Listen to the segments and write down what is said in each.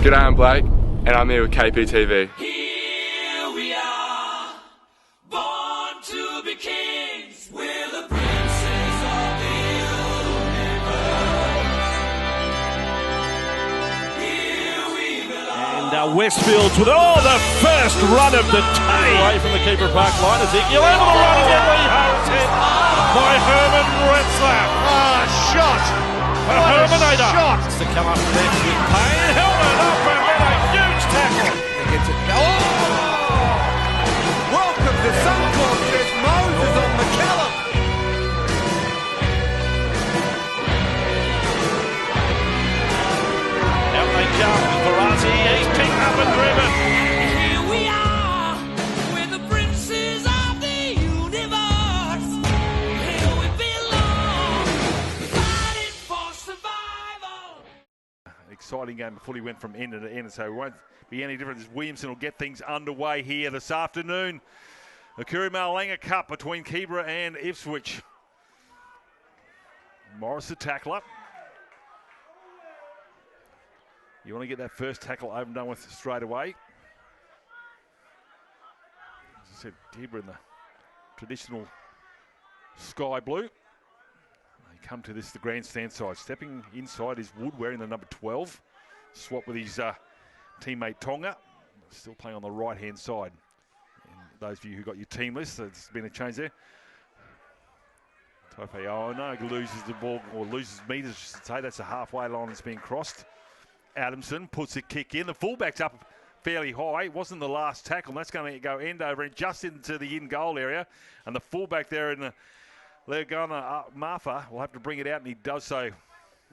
G'day, I'm Blake, and I'm here with KPTV. Here we are, born to be kings. We're the princes of the universe. Here we belong. And Westfields with the first run of the day away from the Keebra Park line. Ezekiel able to run again. Lee Harris hit by Herman Retzlaff. Shot. A Herminator. Shot. To come up next with Payne. Helmet up and then a huge tackle. Gets it. Oh! Welcome to Suncorp, says Moses on McCallum. Out they come. Barati, he's picked up and driven. Here we are, we're the princes of the universe. Here we belong, fighting for survival. Exciting game before he went from end to end, so it won't be any different as Williamson will get things underway here this afternoon. The Kuruma Cup between Keebra and Ipswich. Morris the tackler. You want to get that first tackle over and done with straight away. As I said, Keebra in the traditional sky blue. They come to this, the grandstand side. Stepping inside is Wood, wearing the number 12. Swap with his teammate Tonga. Still playing on the right-hand side. And those of you who got your team list, there's been a change there. Tofe loses the ball, or loses meters, I should say. That's the halfway line that's being crossed. Adamson puts a kick in. The fullback's up fairly high. It wasn't the last tackle. That's going to go end over and just into the in-goal area. And the fullback there in the Legana Marfa will have to bring it out, and he does so.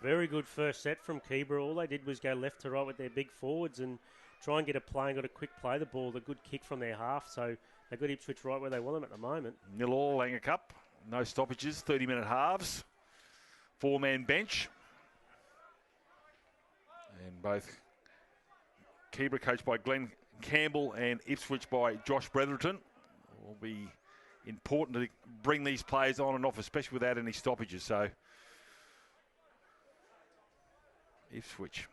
Very good first set from Keebra. All they did was go left to right with their big forwards and try and get a play and got a quick play the ball. A good kick from their half, so they got Ipswich right where they want them at the moment. 0-0 Langer Cup. No stoppages, 30-minute halves. Four-man bench. And both Keebra coached by Glenn Campbell and Ipswich by Josh Bretherton. Will be important to bring these players on and off, especially without any stoppages. So Ipswich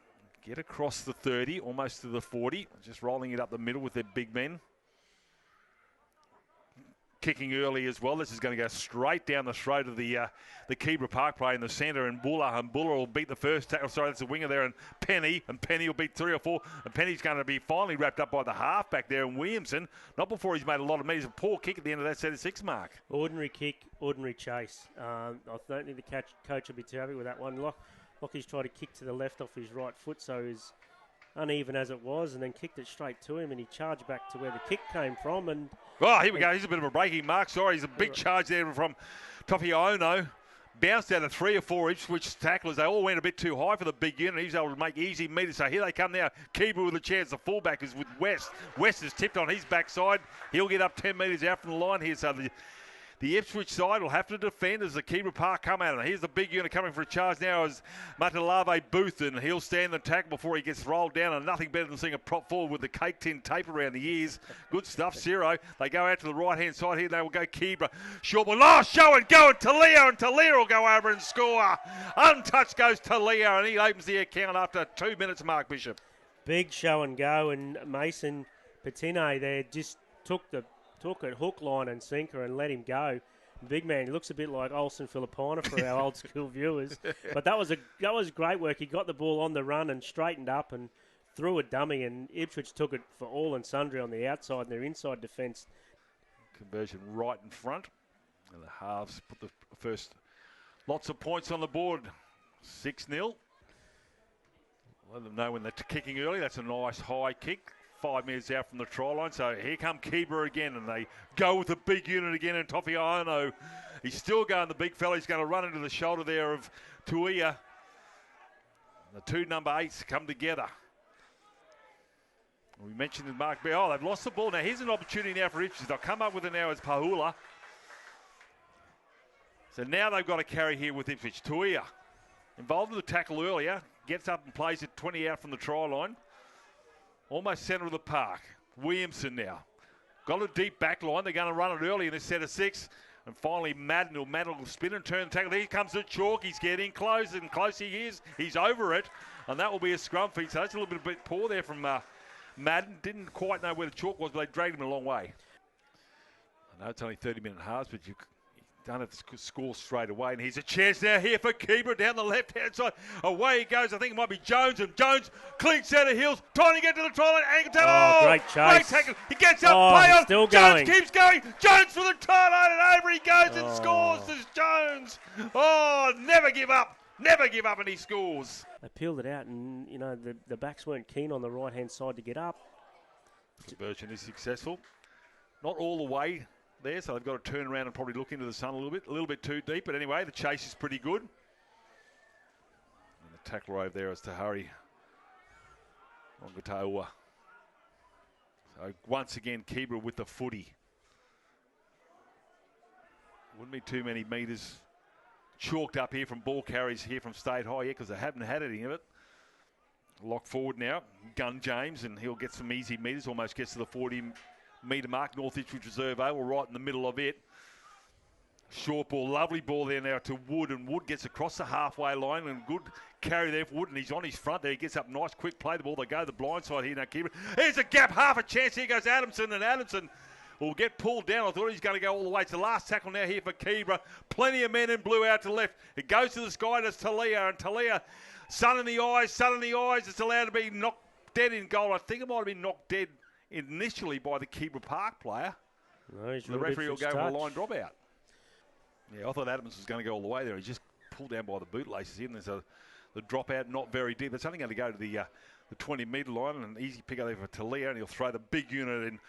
get across the 30, almost to the 40, just rolling it up the middle with their big men. Kicking early as well. This is going to go straight down the throat of the Keebra Park player in the centre, and Buller will beat the first tackle. Sorry, that's a winger there, and Penny will beat 3 or 4, and Penny's going to be finally wrapped up by the half back there, and Williamson, not before he's made a lot of meters. A poor kick at the end of that 76 mark. Ordinary kick, ordinary chase. I don't think the coach will be too happy with that one. Lockie's tried to kick to the left off his right foot, so he's uneven as it was, and then kicked it straight to him, and he charged back to where the kick came from. And oh, here we go. He's a bit of a breaking mark. Sorry, he's a big charge there from Tofiaono. Bounced out of 3 or 4 Ipswich tacklers. They all went a bit too high for the big unit. He was able to make easy meters. So here they come now. Keebra with a chance. The fullback is with West. West is tipped on his backside. He'll get up 10 metres out from the line here. So the Ipswich side will have to defend as the Keebra Park come out. And here's the big unit coming for a charge now as Matalave Booth, and he'll stand the tackle before he gets rolled down. And nothing better than seeing a prop forward with the cake tin tape around the ears. Good stuff, Ciro. They go out to the right-hand side here. They will go Keebra. Short ball. Oh, show and go. And Talia will go over and score. Untouched goes Talia, and he opens the account after 2 minutes, Mark Bishop. big show and go, and Mason Patine there just took it hook, line and sinker and let him go. Big man, he looks a bit like Olsen Filipina for our old school viewers. But that was great work. He got the ball on the run and straightened up and threw a dummy, and Ipswich took it for all and sundry on the outside and their inside defence. Conversion right in front. And the halves put the first lots of points on the board. 6-0. Let them know when they're kicking early. That's a nice high kick. 5 metres out from the try line. So here come Keebra again, and they go with the big unit again. And Tofiaono, he's still going, the big fella. He's going to run into the shoulder there of Tuia. The two number 8s come together. We mentioned in Mark Bear. Oh, they've lost the ball. Now here's an opportunity now for Ipswich. They'll come up with it now as Pahula. So now they've got to carry here with Ipswich. Tuia, involved in the tackle earlier, gets up and plays it 20 out from the try line. Almost centre of the park. Williamson now. Got a deep back line. They're going to run it early in this set of 6. And finally, Madden will spin and turn the tackle. Here comes the chalk. He's getting close, and close he is. He's over it, and that will be a scrum feed. So that's a little bit poor there from Madden. Didn't quite know where the chalk was, but they dragged him a long way. I know it's only 30-minute halves, but you don't have to score straight away. And here's a chance now here for Keebra down the left-hand side. Away he goes. I think it might be Jones. And Jones cleans out of Hills. Trying to get to the try line. Ankle tackle. Great chase. Great tackle. He gets up. Play on. Still Jones going. keeps going. Jones for the try line. And over he goes and scores. There's Jones. Oh, never give up. Never give up, and he scores. They peeled it out, and, you know, the backs weren't keen on the right-hand side to get up. Conversion is successful. Not all the way there, so they've got to turn around and probably look into the sun a little bit too deep. But anyway, the chase is pretty good. And the tackler over there is Tahari Ongataua. So once again, Keebra with the footy. Wouldn't be too many metres chalked up here from ball carries here from State High yet, because they haven't had any of it. Lock forward now, Gun James, and he'll get some easy metres, almost gets to the 40-metre mark. North Ipswich Reserve Oval right in the middle of it. Short ball, lovely ball there now to Wood, and Wood gets across the halfway line, and good carry there for Wood, and he's on his front there. He gets up nice, quick play the ball. They go to the blind side here now. Keebra. Here's a gap, half a chance. Here goes Adamson, and Adamson will get pulled down. I thought he was going to go all the way. It's the last tackle now here for Keebra. Plenty of men in blue out to the left. It goes to the sky to Talia, and Talia, sun in the eyes. It's allowed to be knocked dead in goal. I think it might have been knocked dead initially by the Keebra Park player. No, The referee will go for a line drop out. Yeah, I thought Adams was going to go all the way there. He just pulled down by the bootlaces in. There's the drop out, not very deep. It's only going to go to the 20-metre line, and an easy pick up there for Talia, and he'll throw the big unit in.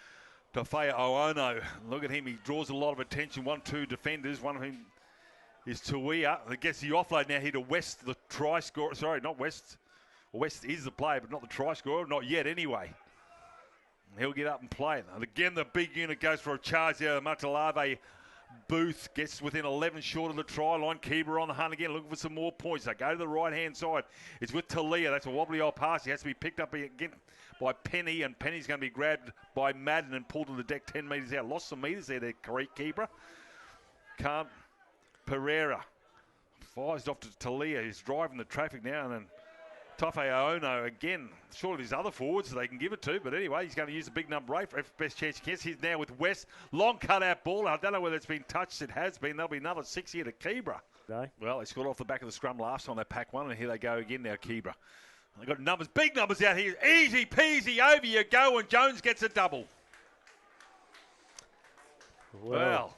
Tafea Oono, look at him, he draws a lot of attention. 1-2 defenders, one of them is Tuia. It gets the offload now here to West, the try scorer. Sorry, not West. West is the player, but not the try scorer, not yet anyway. And he'll get up and play it. And again, the big unit goes for a charge there. Matalave Booth gets within 11 short of the try line. Keebra on the hunt again, looking for some more points. They go to the right-hand side. It's with Talia. That's a wobbly old pass. He has to be picked up again by Penny, and Penny's going to be grabbed by Madden and pulled to the deck 10 metres out. Lost some metres there, Keebra. Cant Pereira fires it off to Talia, who's driving the traffic now, and then Tofe Aono again, short of his other forwards so they can give it to, but anyway, he's going to use the big number 8 for best chance he can. He's now with West, long cut-out ball. I don't know whether it's been touched. It has been. There'll be another 6 here to Keebra. No. Well, they scored off the back of the scrum last time they packed one, and here they go again now, Keebra. They've got numbers, big numbers out here. Easy peasy, over you go, and Jones gets a double. Well,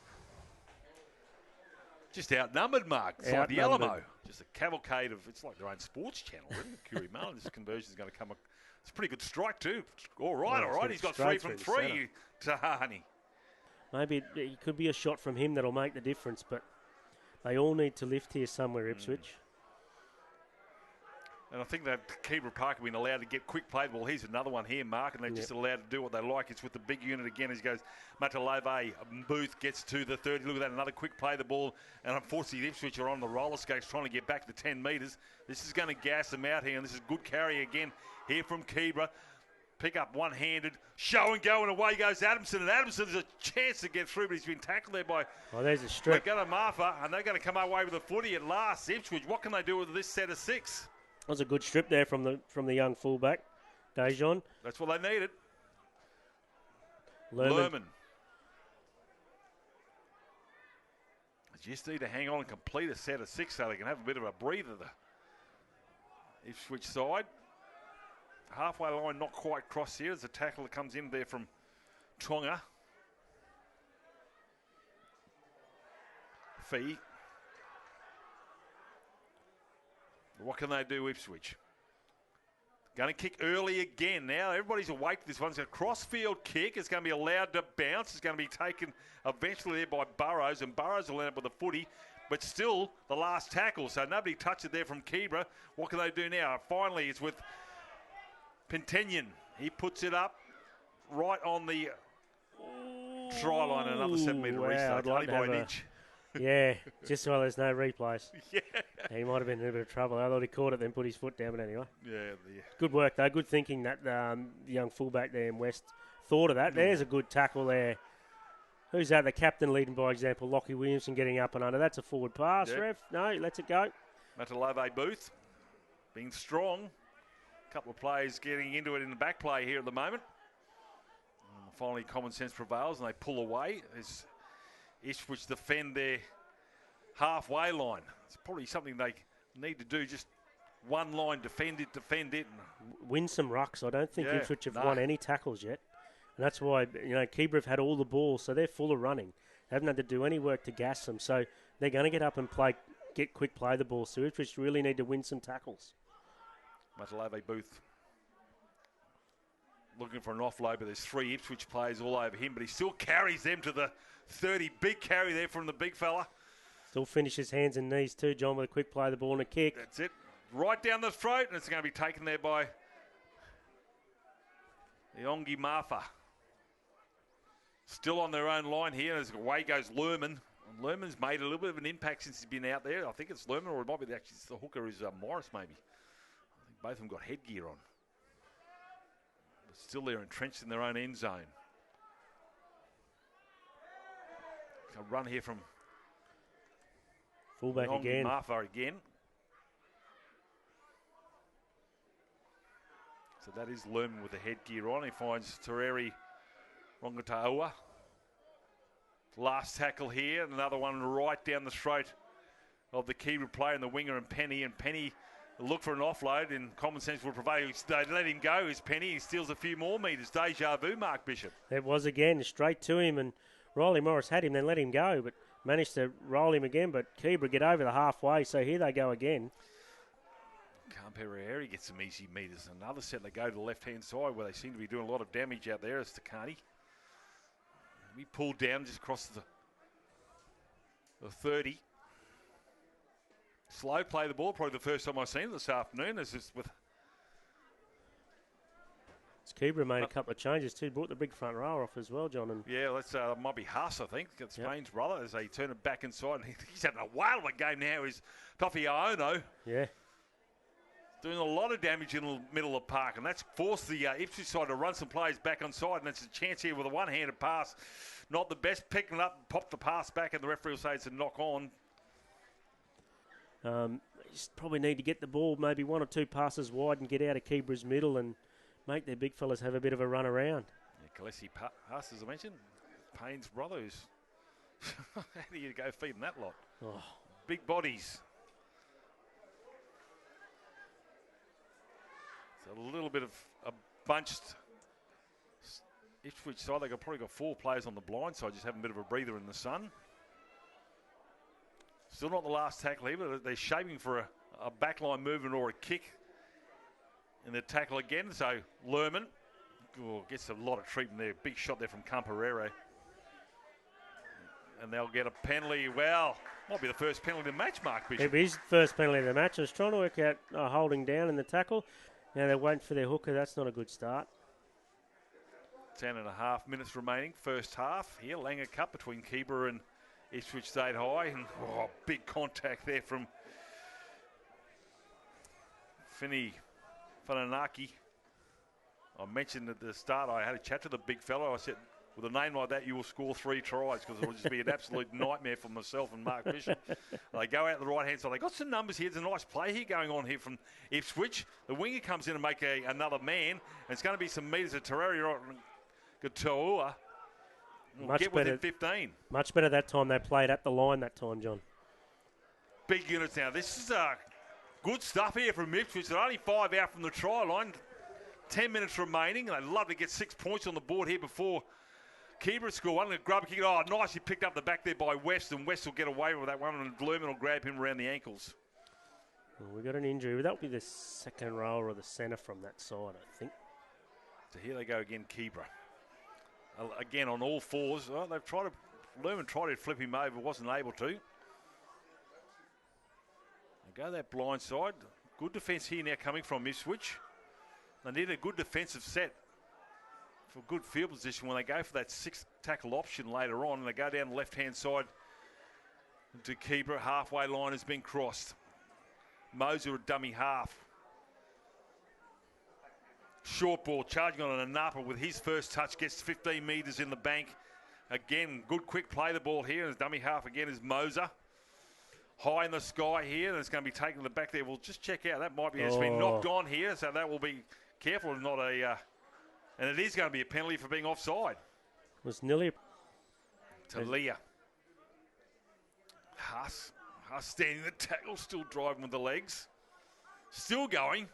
just outnumbered, Mark. It's like the Alamo. Just a cavalcade of, it's like their own sports channel, isn't it? Curie Mullen, this conversion is going to come. It's a pretty good strike, too. All right. He's got 3 from 3, Tahani. Maybe it could be a shot from him that'll make the difference, but they all need to lift here somewhere, Ipswich. And I think that Keebra Park have been allowed to get quick play. Well, here's another one here, Mark, and they're just allowed to do what they like. It's with the big unit again as he goes. Matalave Booth gets to the 30. Look at that, another quick play of the ball. And unfortunately, Ipswich are on the roller skates trying to get back to 10 metres. This is going to gas them out here, and this is good carry again here from Keebra. Pick up one-handed, show and go, and away goes Adamson. And Adamson has a chance to get through, but he's been tackled there by there's a strip. Marfa, and they're going to come away with the footy at last. Ipswich, what can they do with this set of 6? That was a good strip there from the young fullback, Dejon. That's what they needed. Lerman. They just need to hang on and complete a set of 6 so they can have a bit of a breather. The Ipswich side. Halfway line not quite crossed here. There's a tackle that comes in there from Tonga. Fee. What can they do, Ipswich? Going to kick early again now. Everybody's awake to this one. It's a cross-field kick. It's going to be allowed to bounce. It's going to be taken eventually there by Burrows, and Burrows will end up with a footy, but still the last tackle. So nobody touched it there from Keebra. What can they do now? Finally, it's with Pentenyon. He puts it up right on the try line. Another 7-metre restart. Only by an inch. Yeah, just so there's no replays. Yeah. He might have been in a bit of trouble. I thought he caught it, then put his foot down, but anyway. Yeah. Good work, though. Good thinking that the young fullback there in West thought of that. There's a good tackle there. Who's that? The captain leading by example. Lockie Williamson getting up and under. That's a forward pass, Yep. ref. No, he lets it go. Matalove Booth being strong. A couple of players getting into it in the back play here at the moment. Finally, common sense prevails and they pull away as Ipswich defend their halfway line. It's probably something they need to do, just one line, defend it. Win some rucks. I don't think Yeah, Ipswich have no. won any tackles yet. And that's why, Keebra have had all the balls, so they're full of running. They haven't had to do any work to gas them, so they're going to get up and get quick play the ball. So Ipswich really need to win some tackles. Matalove Booth looking for an offload, but there's 3 Ipswich players all over him, but he still carries them to the 30. Big carry there from the big fella. Still finishes hands and knees too, John, with a quick play the ball and a kick. That's it. Right down the throat, and it's going to be taken there by Iongi Marfa. Still on their own line here, as away goes Lerman. And Lerman's made a little bit of an impact since he's been out there. I think it's Lerman, or it might be actually the hooker is Morris, maybe. I think both of them got headgear on. But still they're entrenched in their own end zone. A run here from Fullback Iongi again. Marfa again. So that is Lerman with the headgear on. He finds Tereri Rongataua. Last tackle here. Another one right down the throat of the Keebra player and the winger and Penny. And Penny look for an offload and common sense will prevail. They let him go. Is Penny. He steals a few more metres. Deja vu, Mark Bishop. It was again straight to him, and Riley Morris had him, then let him go, but managed to roll him again. But Keebra get over the halfway, so here they go again. Campereri gets some easy metres. Another set they go to the left-hand side where they seem to be doing a lot of damage out there. It's Takani. We pulled down just across the 30. Slow play the ball. Probably the first time I've seen it this afternoon. This is with Keebra made a couple of changes too. Brought the big front row off as well, John. And that's might be Huss, I think. It's Spain's brother as they turn it back inside. And he's having a whale of a game now. Is Toffee Aono. yeah. Doing a lot of damage in the middle of the park, and that's forced the Ipswich side to run some players back on side, and it's a chance here with a one-handed pass. Not the best, picking up, pop the pass back, and the referee will say it's a knock on. Just probably need to get the ball maybe 1 or 2 passes wide and get out of Keebra's middle and make their big fellas have a bit of a run around. Yeah, Kalesi Huss, as I mentioned, Payne's brother, who's how do you go feeding that lot? Oh. Big bodies. It's a little bit of a bunched Ipswich side. They've probably got 4 players on the blind side, just having a bit of a breather in the sun. Still not the last tackle here, but they're shaping for a backline movement or a kick in the tackle again. So Lerman gets a lot of treatment there. Big shot there from Camperere. And they'll get a penalty. Well, might be the first penalty of the match, Mark Bishop. It is first penalty of the match. I was trying to work out holding down in the tackle. Now they're waiting for their hooker. That's not a good start. 10.5 minutes remaining. First half here. Langer Cup between Keebra and Ipswich State High. And big contact there from Finney Fananaki. I mentioned at the start I had a chat to the big fellow. I said, with a name like that, you will score 3 tries because it will just be an absolute nightmare for myself and Mark Bishop. They go out the right-hand side. They got some numbers here. There's a nice play here going on here from Ipswich. The winger comes in and make another man. And it's going to be some metres of Tereri Gatoa. We'll get within 15. Much better that time. They played at the line that time, John. Big units now. This is good stuff here from Ipswich. They're only 5 out from the try line. 10 minutes remaining. They'd love to get 6 points on the board here before Keebra score one. Grub kick. Oh, nicely picked up the back there by West, and West will get away with that one, and Lerman will grab him around the ankles. Well, we got an injury. That'll be the second rower or the centre from that side, I think. So here they go again, Keebra. Again on all fours. Well, they've tried to. Lerman tried to flip him over, wasn't able to. They go that blind side. Good defence here now coming from Ipswich. They need a good defensive set for good field position when they go for that 6 tackle option later on, and they go down the left-hand side to Keebra. Halfway line has been crossed. Moser a dummy half. Short ball charging on an Anapa with his first touch, gets 15 metres in the bank, Again, good quick play the ball here. His dummy half again is Moser. High in the sky here, and it's going to be taken to the back there. We'll just check out. That might be, it's been knocked on here, so that will be careful. Not a, and it is going to be a penalty for being offside. Was nearly Talia. Huss standing the tackle, still driving with the legs. Still going.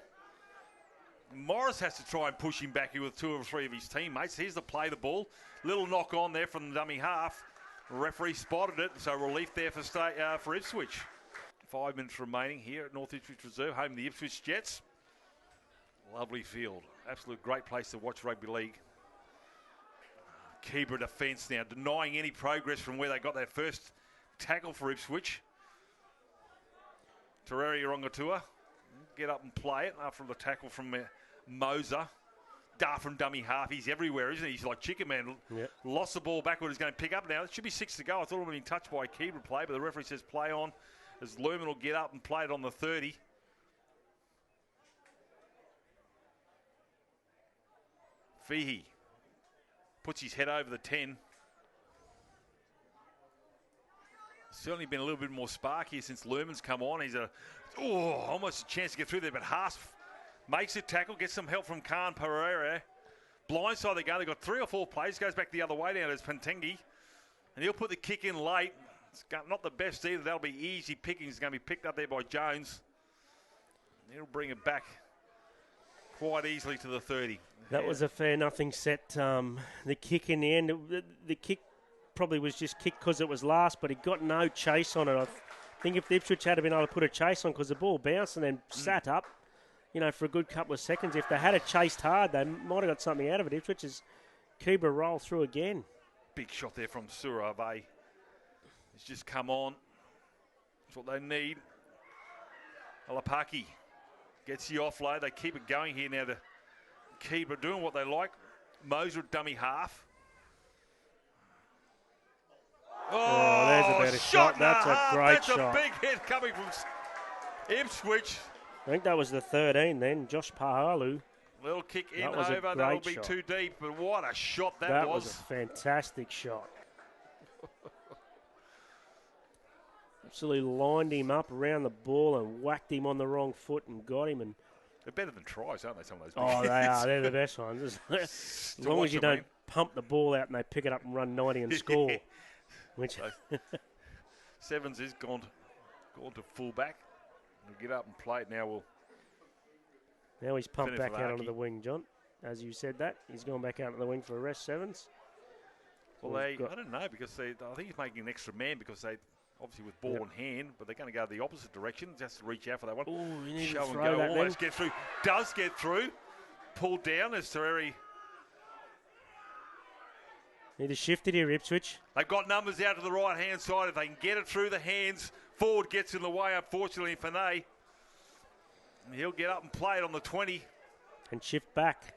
Morris has to try and push him back here with 2 or 3 of his teammates. Here's the play the ball. Little knock on there from the dummy half. Referee spotted it, so relief there for Ipswich. 5 minutes remaining here at North Ipswich Reserve, home to the Ipswich Jets. Lovely field. Absolute great place to watch rugby league. Keebra defence now, denying any progress from where they got their first tackle for Ipswich. Tereri Rongatua, get up and play it after the tackle from Moser. Dart from dummy half. He's everywhere, isn't he? He's like Chicken Man. Yep. Lost the ball backward. He's going to pick up now. It should be 6 to go. I thought it would have been touched by Keebra play, but the referee says play on as Lumen will get up and play it on the 30. Fihey puts his head over the 10. Certainly been a little bit more spark here since Lumen's come on. He's almost a chance to get through there, but Haas makes a tackle, gets some help from Khan Pereira. Blindside they go. They've got 3 or 4 plays. Goes back the other way now. There's Pentingi. And he'll put the kick in late. It's not the best either. That'll be easy picking. It's going to be picked up there by Jones. He'll bring it back quite easily to the 30. That was a fair nothing set. The kick in the end, the kick probably was just kicked because it was last, but he got no chase on it. I think if the Ipswich had been able to put a chase on because the ball bounced and then sat up, for a good couple of seconds, if they had it chased hard, they might have got something out of it. Ipswich is Keebra roll through again. Big shot there from Surave. It's just come on. That's what they need. Alapaki gets the offload. They keep it going here now to Keebra doing what they like. Moser dummy half. Oh, there's a better shot. That's a great shot. That's a big hit coming from Ipswich. I think that was the 13 then, Josh Pahalu. Little kick in That was a over. great That'll be shot. too deep, but what a shot That was a fantastic shot. Absolutely lined him up around the ball and whacked him on the wrong foot and got him. And they're better than tries, aren't they, some of those? oh, they are. They're the best ones. As long as you don't pump the ball out and they pick it up and run 90 and score. Which Sevens is gone to fullback. He'll get up and play it now. Now he's pumped back out Finifaraki. onto the wing, John. As you said that, he's gone back out to the wing for a rest, Sevens. Well, I don't know, because I think he's making an extra man because they, obviously with ball in hand, but they're going to go the opposite direction. Just to reach out for that one. Oh, you need Show to and throw go, that almost then. get through. Does get through. Pulled down as Tereri. Need to shift it here, Ipswich. They've got numbers out to the right-hand side. If they can get it through the hands, forward gets in the way, unfortunately, for Ney. And he'll get up and play it on the 20. And shift back.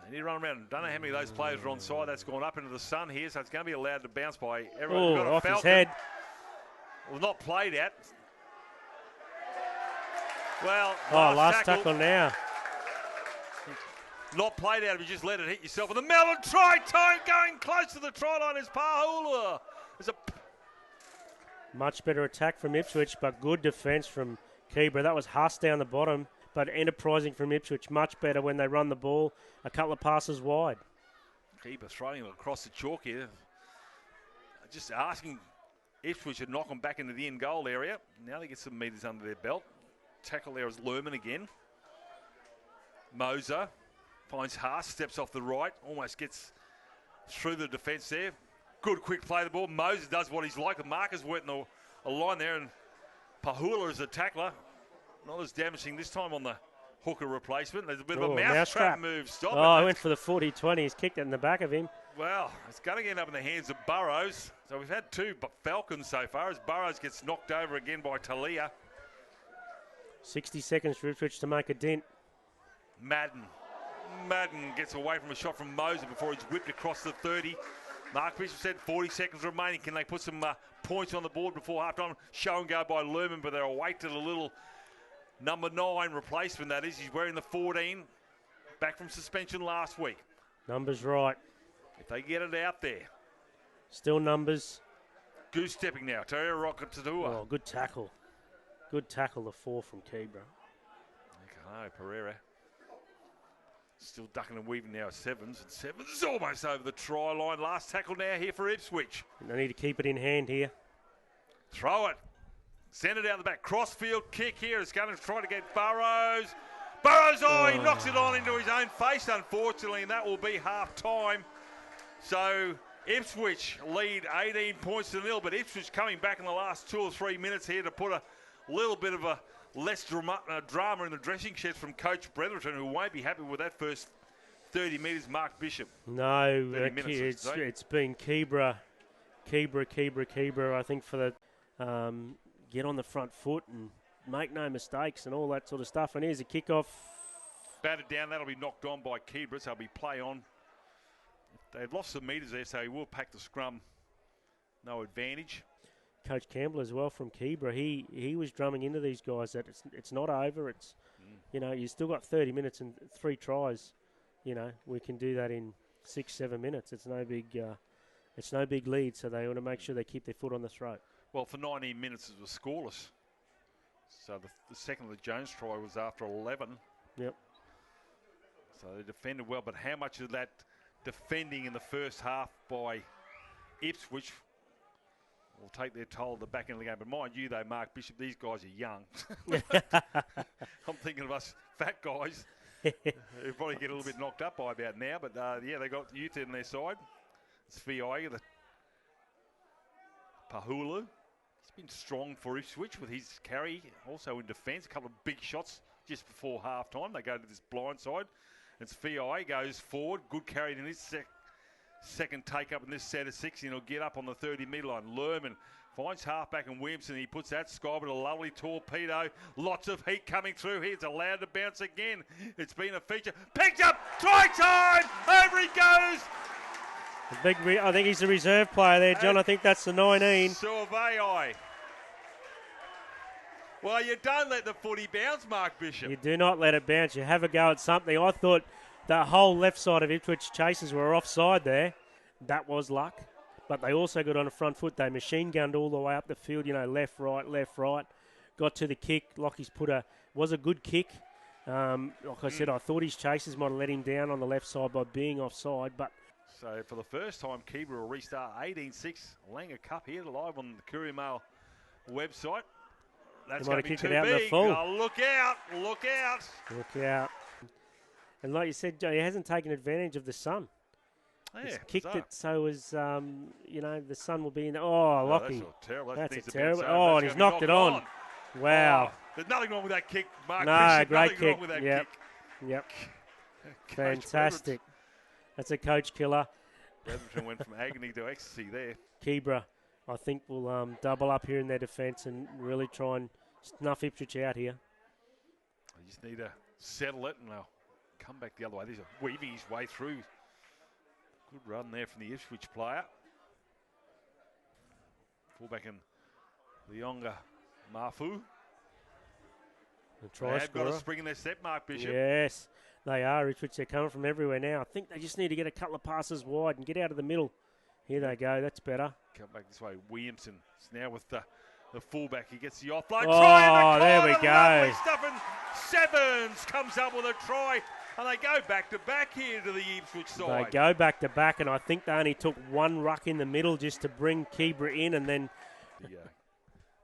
They need to run around. Don't know how many of those players are on side. That's gone up into the sun here, so it's going to be allowed to bounce by everyone. We've got a Off his Falcon. head. Well, not played at. Well, Last tackle now. Not played out if you just let it hit yourself. And the Melbourne try time going close to the try line is Pahula. There's a Much better attack from Ipswich, but good defence from Keebra. That was Huss down the bottom, but enterprising from Ipswich. Much better when they run the ball a couple of passes wide. Keeper throwing it across the chalk here. Just asking Ipswich to knock them back into the end goal area. Now they get some metres under their belt. Tackle there is Lumen again. Moser finds Haas, steps off the right, almost gets through the defence there. Good quick play of the ball. Moser does what he's like. The markers weren't in a line there, and Pahula is the tackler. Not as damaging this time on the hooker replacement. There's a bit of a mousetrap move. Stop it. Oh, he went for the 40-20. He's kicked it in the back of him. Well, it's going to end up in the hands of Burrows. So we've had 2 Falcons so far as Burrows gets knocked over again by Talia. 60 seconds for Ipswich to make a dent. Madden gets away from a shot from Moser before he's whipped across the 30. Mark Bishop said 40 seconds remaining. Can they put some points on the board before halftime? Show and go by Lumen, but they're awake to the little number 9 replacement, that is. He's wearing the 14. Back from suspension last week. Numbers right. If they get it out there. Still numbers. Goose stepping now. Terry Rocket to do it. Oh, good tackle. Good tackle, the 4 from Keebra. Okay, Pereira. Still ducking and weaving now. Sevens. And Sevens is almost over the try line. Last tackle now here for Ipswich. They need to keep it in hand here. Throw it. Send it out the back. Crossfield kick here. It's going to try to get Burrows. Burrows, he knocks it on into his own face, unfortunately, and that will be half time. So Ipswich lead 18 points to 0, but Ipswich coming back in the last 2 or 3 minutes here to put a little bit of a less drama in the dressing sheds from Coach Bretherton, who won't be happy with that first 30 metres. Mark Bishop. No, it's been Keebra, I think, for the get on the front foot and make no mistakes and all that sort of stuff. And here's a kickoff. Batted down, that'll be knocked on by Keebra, so it'll be play on. They've lost some metres there, so he will pack the scrum. No advantage. Coach Campbell as well from Keebra. He was drumming into these guys that it's not over. It's you still got 30 minutes and 3 tries. We can do that in 6-7 minutes. It's no big lead. So they want to make sure they keep their foot on the throat. Well, for 19 minutes it was scoreless. So the second of the Jones try was after 11. Yep. So they defended well, but how much of that defending in the first half by Ipswich will take their toll at the back end of the game? But mind you, though, Mark Bishop, these guys are young. I'm thinking of us fat guys who probably get a little bit knocked up by about now. But, they got youth in their side. It's Fiai, the Pahulu. He's been strong for Ipswich with his carry, also in defence. A couple of big shots just before half-time. They go to this blind side. It's Fiai goes forward. Good carry in his second take-up in this set of 6. And he'll get up on the 30-metre line. Lerman finds halfback and Williamson. He puts that sky with a lovely torpedo. Lots of heat coming through here. It's allowed to bounce again. It's been a feature. Picked up. Try time. Over he goes. I think he's the reserve player there, John. I think that's the 19. Survey. Well, you don't let the footy bounce, Mark Bishop. You do not let it bounce. You have a go at something. I thought the whole left side of Ipswich chasers were offside there. That was luck. But they also got on the front foot. They machine-gunned all the way up the field, left, right. Got to the kick. Lockie's was a good kick. Like I said, I thought his chasers might have let him down on the left side by being offside. But so for the first time, Keebra will restart 18-6 Langer Cup here live on the Courier Mail website. That's going to be too big. Oh, look out. And like you said, Joe, he hasn't taken advantage of the sun. Yeah, he's kicked it so as, the sun will be in. Oh, Lockie. That's terrible. That's a terrible. Oh, and he's knocked it on. Wow. Oh, there's nothing wrong with that kick, Mark. No, great kick. kick. Wrong with that Yep. Fantastic. That's a coach killer. Bretherton went from agony to ecstasy there. Keebra, I think, will double up here in their defence and really try and snuff Ipswich out here. They just need to settle it and they'll come back the other way. There's a weaving his way through. Good run there from the Ipswich player. Fullback in Leonga Mafu. They have got a spring in their step, Mark Bishop. Yes, they are. Ipswich, they're coming from everywhere now. I think they just need to get a couple of passes wide and get out of the middle. Here they go. That's better. Come back this way. Williamson is now with the fullback. He gets the offload. Oh, try there we go. Stuff and Sevens comes up with a try. And they go back-to-back here to the Ipswich side. They go back-to-back, and I think they only took one ruck in the middle just to bring Keebra in, and then... The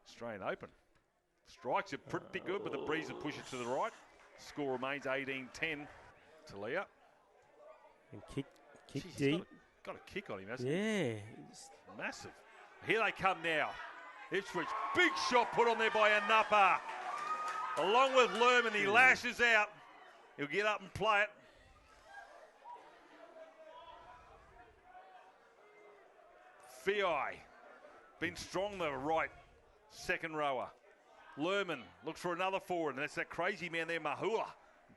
Australian Open. Strikes are pretty good, but the breeze will push it to the right. Score remains 18-10 to Leah. And kick deep. Got a kick on him, hasn't he? Yeah. Massive. Here they come now. Ipswich, big shot put on there by Anapa. Along with Lerman, he lashes out. He'll get up and play it. Fiai, been strong the right second rower. Lerman looks for another forward, and that's that crazy man there, Mahula.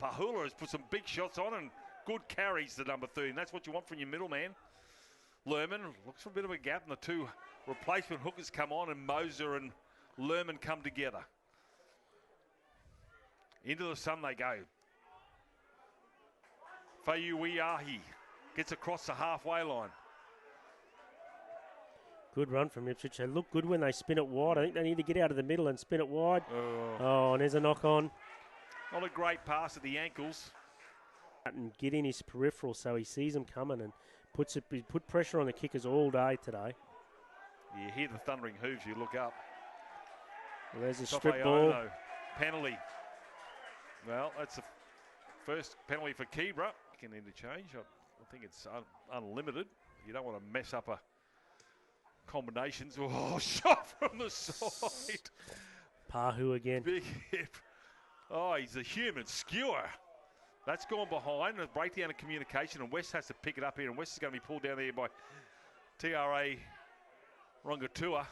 Pahula has put some big shots on and good carries to number 13. That's what you want from your middleman. Lerman looks for a bit of a gap, and the two replacement hookers come on, and Moser and Lerman come together. Into the sun they go. Fayuiahi Gets across the halfway line. Good run from Ipswich. They look good when they spin it wide. I think they need to get out of the middle and spin it wide. Oh, and there's a knock on. Not a great pass at the ankles. And get in his peripheral so he sees them coming and put pressure on the kickers all day today. You hear the thundering hooves, you look up. Well, there's a strip ball. Penalty. Well, that's the first penalty for Keebra. You can interchange. I think it's unlimited. You don't want to mess up a combinations. Oh, shot from the side. Pahu again. Big hip. Oh, he's a human skewer. That's gone behind. A breakdown of communication, and West has to pick it up here. And West is going to be pulled down there by TRA Rongatua.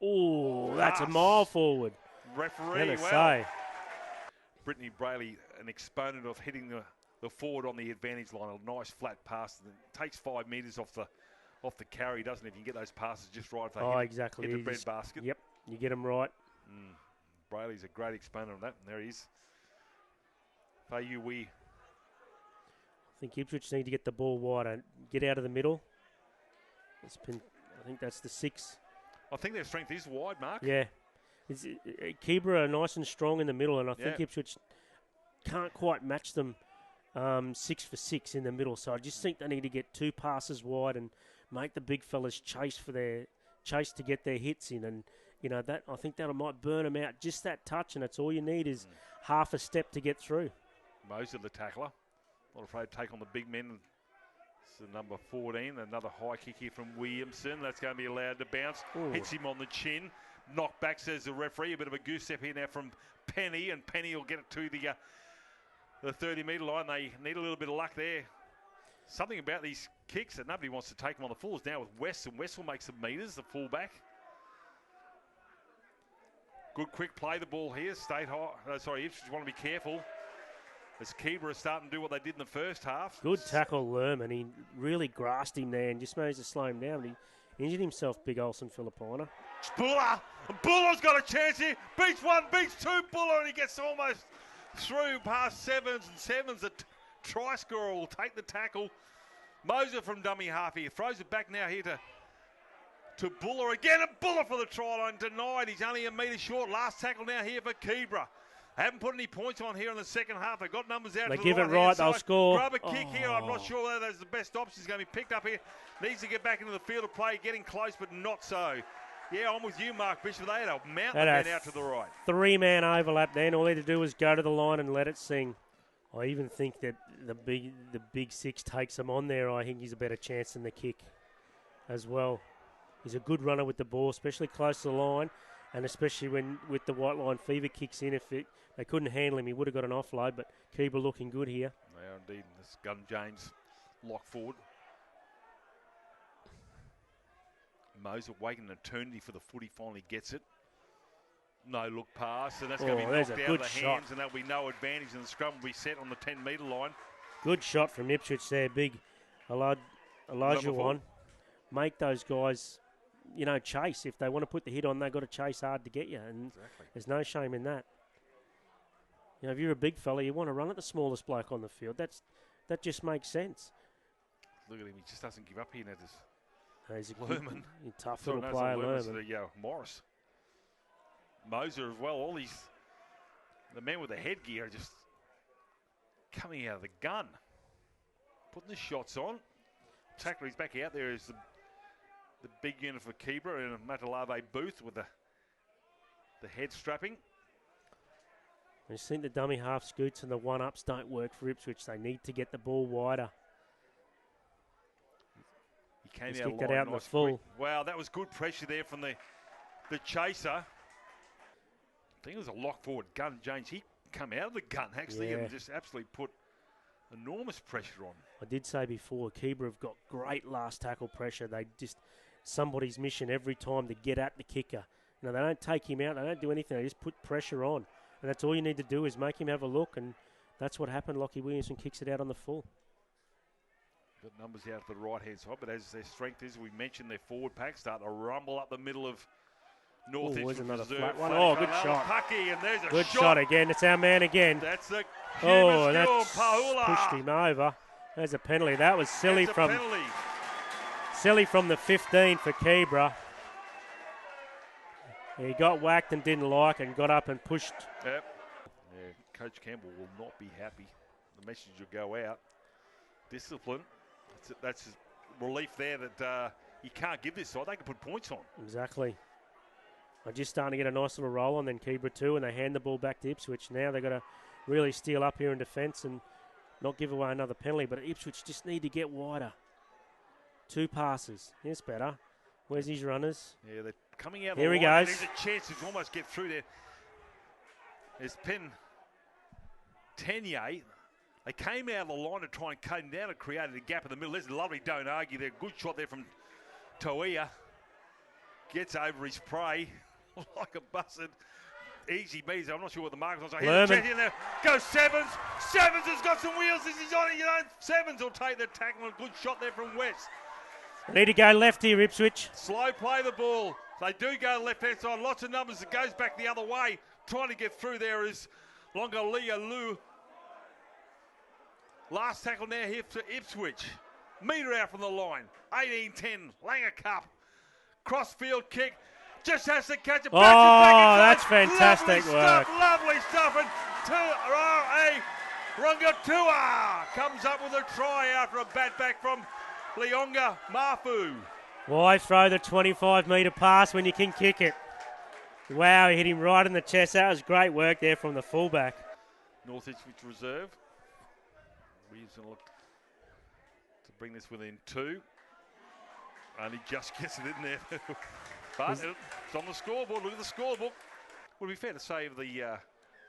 Oh, that's a mile forward. Referee, say. Brittany Brayley, an exponent of hitting the forward on the advantage line. A nice flat pass. It takes 5 metres off the carry, doesn't it? If you can get those passes just right. If they exactly. Hit the bread basket. Yep, you get them right. Brayley's a great exponent of that. And there he is. I think Ipswich need to get the ball wide and get out of the middle. I think that's the 6. I think their strength is wide, Mark. Yeah. Keebra are nice and strong in the middle, and I think Ipswich can't quite match them 6 for 6 in the middle. So I just think they need to get 2 passes wide and make the big fellas chase to get their hits in. And, that I think that might burn them out. Just that touch, and that's all you need is half a step to get through. Moser, the tackler. Not afraid to take on the big men. It's the number 14. Another high kick here from Williamson. That's going to be allowed to bounce. Ooh. Hits him on the chin. Knocked back, says the referee. A bit of a goose step here now from Penny, and Penny will get it to the 30-metre line. They need a little bit of luck there. Something about these kicks that nobody wants to take them on the full is now with West, and West will make some metres, the fullback. Good quick play, the ball here. Ipswich want to be careful as Keebra is starting to do what they did in the first half. Good tackle, Lerman. He really grasped him there and just managed to slow him down. He injured himself, big Olsen Filipina. Buller's got a chance here. Beats 1, beats 2. Buller, and he gets almost through past sevens. The try scorer will take the tackle. Moser from dummy half here. Throws it back now here to Buller again. And Buller for the try line. Denied. He's only a metre short. Last tackle now here for Keebra. Haven't put any points on here in the second half. They've got numbers out. They to give the it right, they'll score. Grab a kick here. I'm not sure whether that's the best option. He's going to be picked up here. Needs to get back into the field of play. Getting close, but not so. Yeah, I'm with you, Mark Bishop. They had a mountain man out to the right. 3-man overlap then. All they had to do was go to the line and let it sing. I even think that the big 6 takes him on there. I think he's a better chance than the kick as well. He's a good runner with the ball, especially close to the line, and especially when with the white line fever kicks in. If they couldn't handle him, he would have got an offload, but Keebra looking good here. They are indeed. This Gun James lock forward. Moser waiting an eternity for the footy, finally gets it. No look pass, and that's going to be knocked out of the hands, and there'll be no advantage, and the scrum will be set on the 10-metre line. Good shot from Ipswich there, big Elijah one. Make those guys, chase. If they want to put the hit on, they've got to chase hard to get you, and there's no shame in that. If you're a big fella, you want to run at the smallest bloke on the field. That just makes sense. Look at him, he just doesn't give up here, Netters. He's a Lerman. Tough little player, Lerman. Morris. Moser as well. The men with the headgear are just coming out of the gun. Putting the shots on. Tackler, he's back out there is the big unit for Keebra in a Matalave booth with the head strapping. I just think the dummy half scoots and the one-ups don't work for Ipswich. They need to get the ball wider. He came Just out, kicked that out in the full. Wow, that was good pressure there from the chaser. I think it was a lock forward Gun James. He come out of the gun actually and just absolutely put enormous pressure on. I did say before, Keebra have got great last tackle pressure. They just somebody's mission every time to get at the kicker. They don't take him out. They don't do anything. They just put pressure on. And that's all you need to do is make him have a look, and that's what happened. Lockie Williamson kicks it out on the full. Got numbers out to the right-hand side, but as their strength is, we mentioned their forward pack start to rumble up the middle of North Ipswich. Another Reserve. flat one. Oh, good shot. Pucky, and there's a good shot again. It's our man again. That's the Cuba that's Pahula. pushed him over. There's a penalty. That was silly That's a from penalty. the 15 for Keebra. He got whacked and didn't like it and got up and pushed. Yep. Yeah, Coach Campbell will not be happy. The message will go out. Discipline. That's relief there that you can't give this side. They can put points on. Exactly. They're just starting to get a nice little roll on then Keebra too, and they hand the ball back to Ipswich. Now they've got to really steal up here in defence and not give away another penalty. But Ipswich just need to get wider. 2 passes. Here's better. Where's his runners? Yeah, they're coming out. Here the he line. goes. There's a chance to almost get through there. There's Tenier. They came out of the line to try and cut him down and created a gap in the middle. There's a lovely don't argue there. Good shot there from Toia. Gets over his prey like a buzzard. Easy bees. I'm not sure what the mark was. Lerman. Here goes Sevens. Sevens has got some wheels. This is on it. You know, Sevens will take the tackle. A good shot there from West. Need to go left here, Ipswich. Slow play the ball. They do go left-hand side. Lots of numbers. It goes back the other way. Trying to get through there is Longalia Lu. Last tackle now here for Ipswich. Metre out from the line. 18-10. Langer Cup. Crossfield kick. Just has to catch it. Oh, that's fantastic work. Lovely stuff. And Rungatua comes up with a try after a bat back from Leonga Mafu. Why throw the 25-metre pass when you can kick it? Wow, he hit him right in the chest. That was great work there from the fullback. North Ipswich reserve. Weaves going to look to bring this within 2. And he just gets it in there. But it's on the scoreboard. Look at the scoreboard. Would it be fair to say the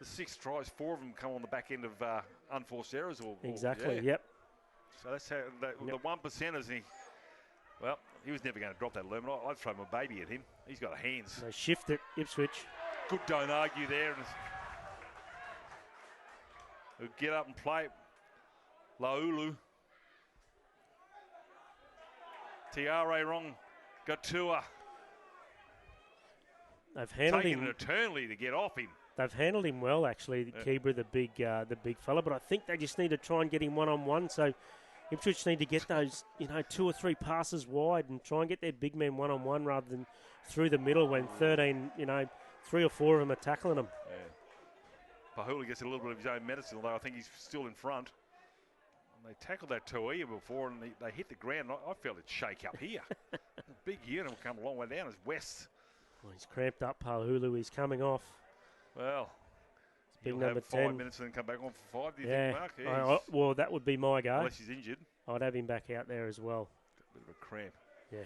6 tries, 4 of them come on the back end of unforced errors? Exactly, yeah. yep. So that's how the 1%ers. He was never going to drop that Lerman. I'd throw my baby at him. He's got hands. They shift it, Ipswich. Good don't argue there. And he'll get up and play. Laulu. Tiare wrong. Gatua. They've handled Taking him it eternally to get off him. They've handled him well, actually. Keebra, the big fella. But I think they just need to try and get him one-on-one. So Ipswich need to get those, 2 or 3 passes wide and try and get their big men one-on-one rather than through the middle when 13, 3 or 4 of them are tackling them. Yeah. Pahula gets a little bit of his own medicine, although I think he's still in front. And they tackled that Toia before, and they hit the ground. I felt it shake up here. Big unit will come a long way down as West. Well, he's cramped up, Pahulu. He's coming off. Well, big he'll number have 5 10. minutes and then come back on for 5, do you Yeah. think, Mark? Well, that would be my go. Unless he's injured. I'd have him back out there as well. Bit of a cramp. Yeah.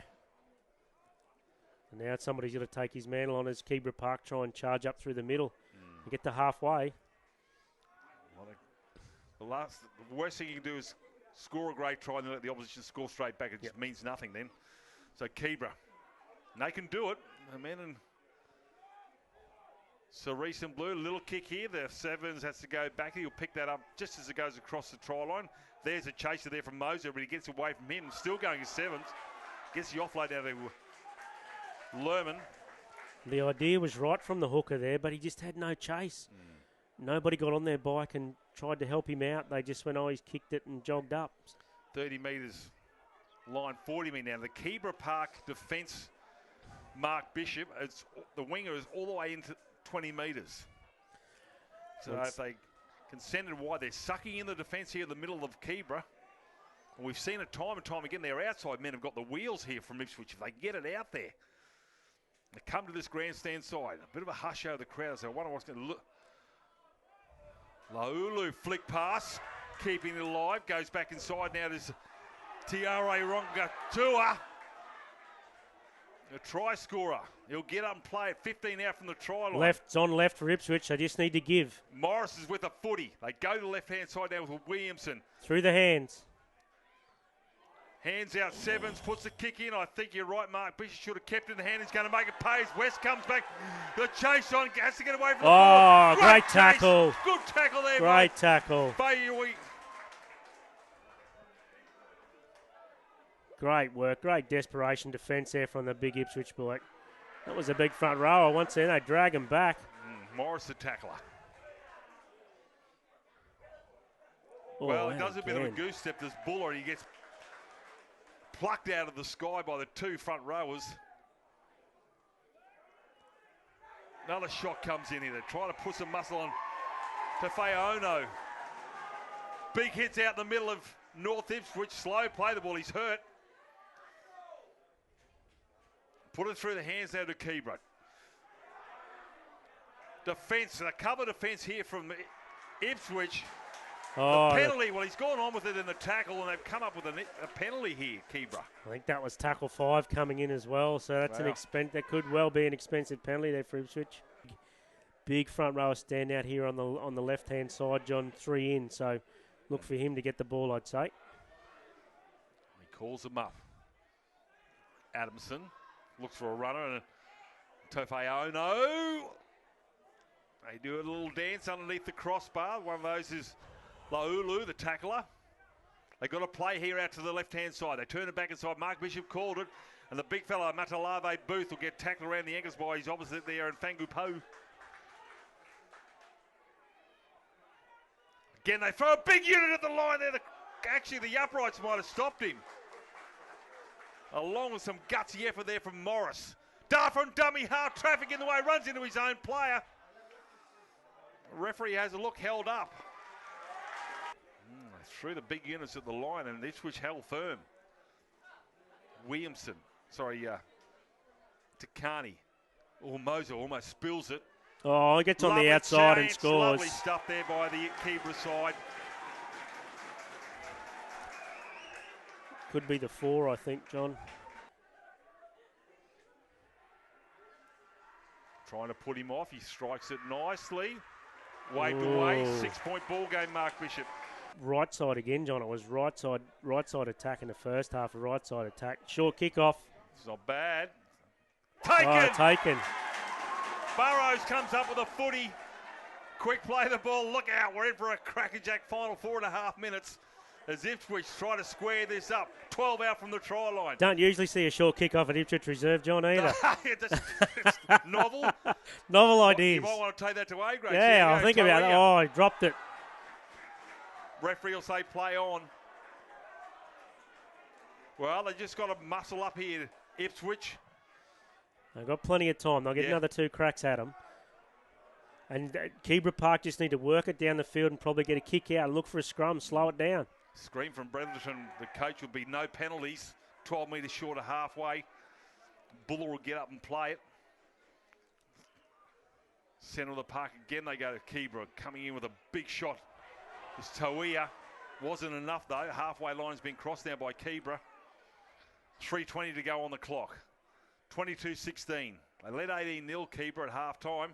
And now somebody's got to take his mantle on as Keebra Park try and charge up through the middle. You get to halfway. Well, the worst thing you can do is score a great try and then let the opposition score straight back. It just means nothing then. So Keebra. And they can do it. And Cerise and Blue, little kick here. The Sevens has to go back. He'll pick that up just as it goes across the try line. There's a chaser there from Moser, but he gets away from him. Still going to Sevens. Gets the offload out of Lerman. The idea was right from the hooker there, but he just had no chase. Nobody got on their bike and tried to help him out. They just went, he's kicked it and jogged up. 30 metres, line 40 metres now. The Keebra Park defence, Mark Bishop, the winger is all the way into 20 metres. So if they can send it wide, they're sucking in the defence here in the middle of Keebra. And we've seen it time and time again. Their outside men have got the wheels here from Ipswich. If they get it out there, they come to this grandstand side. A bit of a hush over the crowd. So I wonder what's going to look. Laulu flick pass, keeping it alive. Goes back inside now. There's Tiare Rongatua, a try scorer. He'll get up and play it. 15 out from the try line. Left's on left for Ipswich. They just need to give. Morris is with a footy. They go to the left-hand side now with Williamson. Through the hands. Hands out Sevens, puts the kick in. I think you're right, Mark Bishop should have kept it in the hand. He's going to make it pay. West comes back. The chase on, has to get away from the ball. Great tackle. Good tackle there, Great tackle. Great work. Great desperation defence there from the big Ipswich boy. That was a big front rower. Once then, they drag him back. Morris the tackler. Well, Oh, he does a bit of a again. goose step, this Buller, and he gets plucked out of the sky by the two front rowers. Another shot comes in here. They're trying to put some muscle on Tefeono. Big hits out in the middle of North Ipswich. Slow play the ball. He's hurt. Put it through the hands now to Keebra. Defence, a cover defence here from Ipswich. Oh, The penalty, well, he's gone on with it in the tackle, and they've come up with a penalty here, Keebra. I think that was tackle 5 coming in as well. So that's Wow. that could well be an expensive penalty there for Ipswich. Big front rower stand out here on the left hand side, John. 3 in, so look for him to get the ball, I'd say. He calls him up. Adamson looks for a runner, and Tefeono. They do a little dance underneath the crossbar. One of those is Laulu, the tackler. They got a play here out to the left-hand side. They turn it back inside. Mark Bishop called it, and the big fellow Matalave Booth will get tackled around the ankles by his opposite there, and Fangupo. Again, they throw a big unit at the line there. Actually, the uprights might have stopped him. Along with some gutsy effort there from Morris. Dart from dummy, half traffic in the way, runs into his own player. Referee has a look, held up. Through the big units at the line, and Ipswich held firm. Williamson, Takani. Moser almost spills it. Oh, he gets on Lovely the outside and chance, scores. Lovely stuff there by the Keebra side. Could be the 4, I think, John. Trying to put him off. He strikes it nicely. Waved away. 6-point ball game, Mark Bishop. Right side again, John. It was right side attack in the first half, a right side attack. Short kick-off. It's not bad. Taken! Oh, taken. Burrows comes up with a footy. Quick play the ball. Look out. We're in for a crackerjack final 4.5 minutes as Ipswich try to square this up. 12 out from the try line. Don't usually see a short kick-off at Ipswich Reserve, John, either. It's novel. Novel You ideas. might want to take that to A grade. Yeah, I'll think about it. Oh, he dropped it. Referee will say play on. Well, they just got to muscle up here, Ipswich. They've got plenty of time. They'll get another 2 cracks at them. And Keebra Park just need to work it down the field and probably get a kick out and look for a scrum, slow it down. Scream from Bretherton. The coach will be no penalties. 12 metres short of halfway. Buller will get up and play it. Centre of the park again. They go to Keebra, coming in with a big shot. This Toia wasn't enough though. Halfway line's been crossed now by Keebra. 3:20 to go on the clock. 22-16. They led 18-0 Keebra at half time.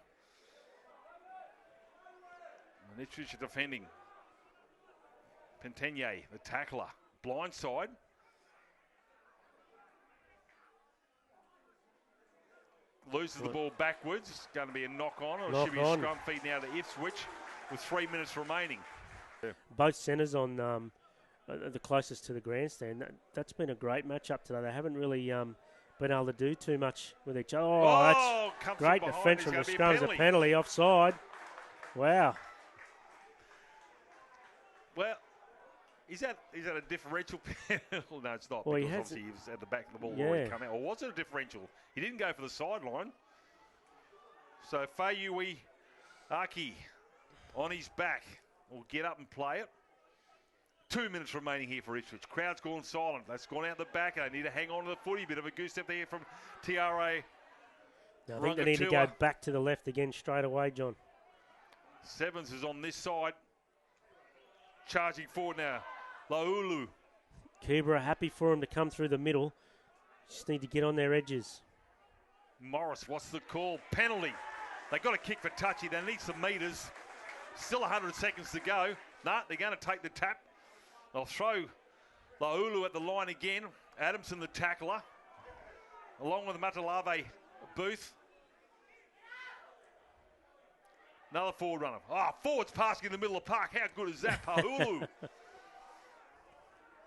And Ipswich are defending. Pentenye, the tackler. Blindside. Loses the ball backwards. It's going to be a knock on. Or it should be a scrum feed now to Ipswich with 3 minutes remaining. Both centres on the closest to the grandstand. That's been a great matchup today. They haven't really been able to do too much with each other. Oh, that's great defence from the scrums. A penalty offside. Wow. Well, is that a differential penalty? No, it's not. Well, because obviously he was at the back of the ball already come out. Or was it a differential? He didn't go for the sideline. So Fayui Aki on his back will get up and play it. 2 minutes remaining here for Ipswich. Crowd's gone silent. That's gone out the back. They need to hang on to the footy. Bit of a goose step there from TRA. I think they need to go back to the left again straight away, John. Sevens is on this side. Charging forward now. Laulu. Keebra happy for him to come through the middle. Just need to get on their edges. Morris, what's the call? Penalty. They got a kick for touchy. They need some metres. Still 100 seconds to go. No, they're going to take the tap. They'll throw Laulu at the line again. Adamson, the tackler, along with Matalave Booth. Another forward runner. Forward's passing in the middle of the park. How good is that, Pahulu?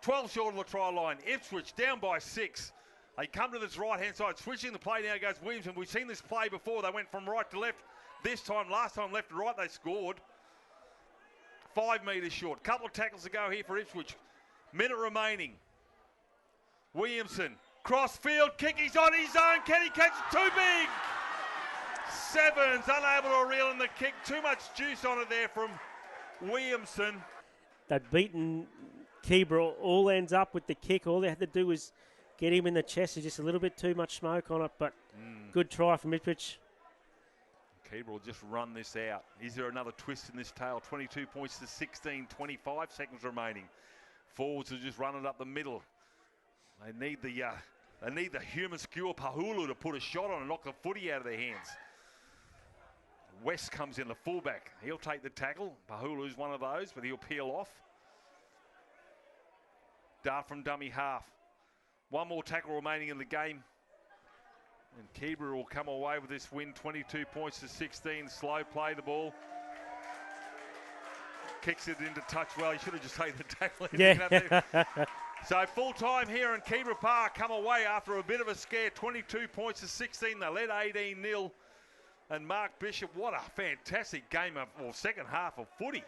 12 short of the try line. Ipswich down by 6. They come to this right-hand side. Switching the play now goes Williamson. We've seen this play before. They went from right to left. Last time left to right, they scored. 5 metres short. Couple of tackles to go here for Ipswich. Minute remaining. Williamson, cross field kick. He's on his own. Can he catch it? Too big. Sevens unable to reel in the kick. Too much juice on it there from Williamson. They'd beaten Keebra all ends up with the kick. All they had to do was get him in the chest. There's just a little bit too much smoke on it, but good try from Ipswich. Keebra will just run this out. Is there another twist in this tale? 22 points to 16, 25 seconds remaining. Forwards are just running up the middle. They need the human skewer Pahulu to put a shot on and knock the footy out of their hands. West comes in, the fullback. He'll take the tackle. Pahulu's one of those, but he'll peel off. Dart from dummy half. One more tackle remaining in the game. And Keebra will come away with this win, 22 points to 16. Slow play the ball. Kicks it into touch well. He should have just taken the tackle. Yeah. So full time here in Keebra Park, come away after a bit of a scare, 22 points to 16. They led 18-0. And Mark Bishop, what a fantastic game of, or second half of footy.